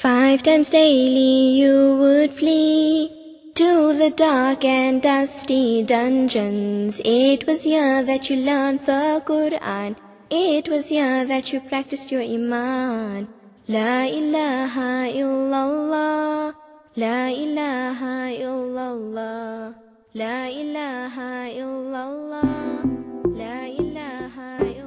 5 times daily you would flee to the dark and dusty dungeons. It was here that you learned the Quran. It was here that you practiced your iman. La ilaha illallah, la ilaha illallah, la ilaha illallah, la ilaha illallah.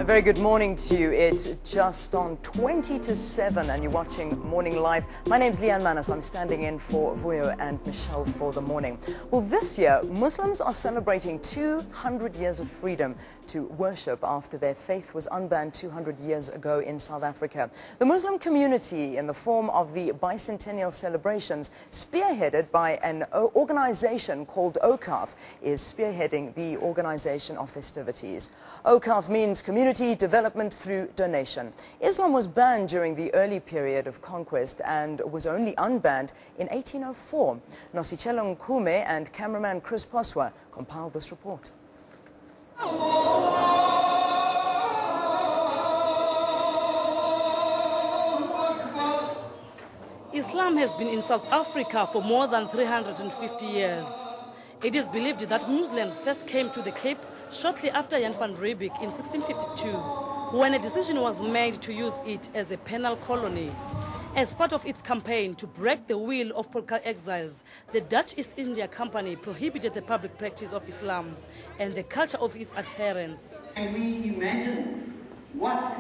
A very good morning to you. It's just on 20 to 7 and you're watching Morning Live. My name's Jan van Riebeeck. I'm standing in for Vuyo and Michelle for the morning. Well, this year, Muslims are celebrating 200 years of freedom to worship after their faith was unbanned 200 years ago in South Africa. The Muslim community, in the form of the Bicentennial celebrations, spearheaded by an organization called Awqaf, is spearheading the organization of festivities. Awqaf means community development through donation. Islam was banned during the early period of conquest and was only unbanned in 1804. Nosichelo Nkume and cameraman Chris Poswa compiled this report. Islam has been in South Africa for more than 350 years. It is believed that Muslims first came to the Cape shortly after Jan van Riebeeck in 1652, when a decision was made to use it as a penal colony. As part of its campaign to break the will of political exiles, the Dutch East India Company prohibited the public practice of Islam and the culture of its adherents. And we imagine what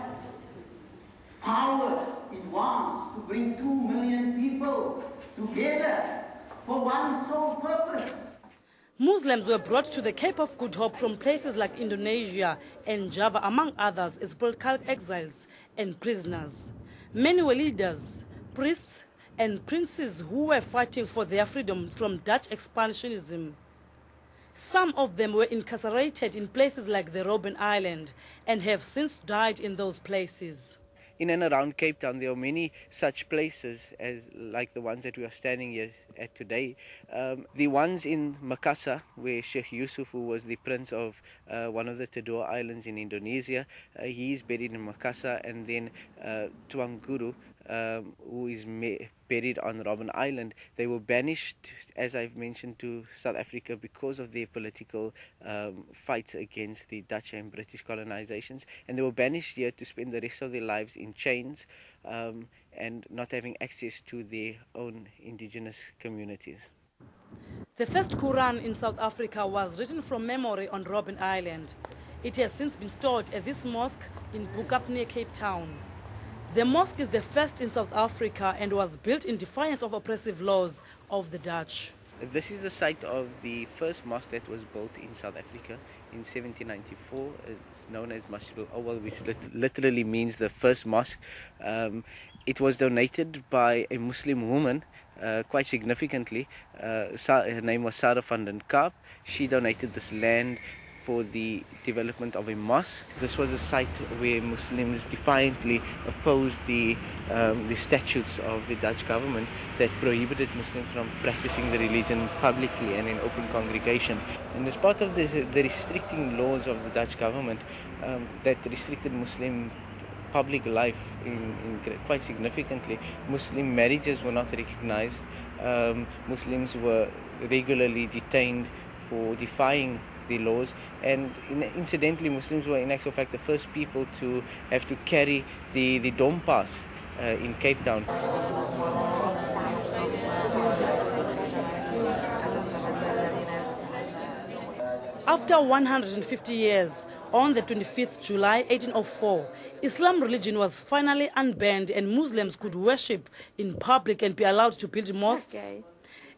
power it was to bring 2 million people together for one sole purpose. Muslims were brought to the Cape of Good Hope from places like Indonesia and Java, among others, as political exiles and prisoners. Many were leaders, priests, and princes who were fighting for their freedom from Dutch expansionism. Some of them were incarcerated in places like the Robben Island and have since died in those places. In and around Cape Town, there are many such places as like the ones that we are standing here at today. The ones in Makassar, where Sheikh Yusuf, who was the prince of one of the Tidore Islands in Indonesia, he is buried in Makassar, and then Tuan Guru, who is buried on Robben Island. They were banished, as I've mentioned, to South Africa because of their political fights against the Dutch and British colonizations, and they were banished here to spend the rest of their lives in chains and not having access to their own indigenous communities. The first Quran in South Africa was written from memory on Robben Island. It has since been stored at this mosque in Awqaf near Cape Town. The mosque is the first in South Africa and was built in defiance of oppressive laws of the Dutch. This is the site of the first mosque that was built in South Africa in 1794. It's known as Masjid which literally means the first mosque. It was donated by a Muslim woman, quite significantly. Her name was Sarah van den Kaap. She donated this land for the development of a mosque. This was a site where Muslims defiantly opposed the statutes of the Dutch government that prohibited Muslims from practicing the religion publicly and in open congregation. And as part of this, the restricting laws of the Dutch government that restricted Muslim public life quite significantly, Muslim marriages were not recognized. Muslims were regularly detained for defying the laws, and incidentally, Muslims were in actual fact the first people to have to carry the Dom pass in Cape Town. After 150 years, on the 25th July 1804, Islam religion was finally unbanned and Muslims could worship in public and be allowed to build mosques. Okay.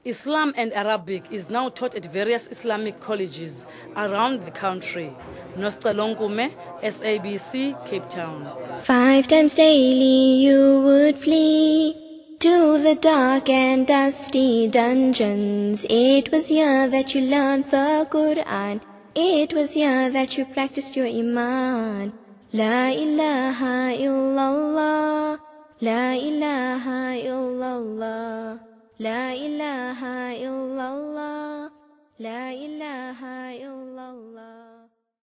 Islam and Arabic is now taught at various Islamic colleges around the country. Nosichelo Nkume, SABC, Cape Town. 5 times daily you would flee to the dark and dusty dungeons. It was here that you learned the Quran. It was here that you practiced your iman. La ilaha illallah, la ilaha illallah, la ilaha illallah, la ilaha illallah.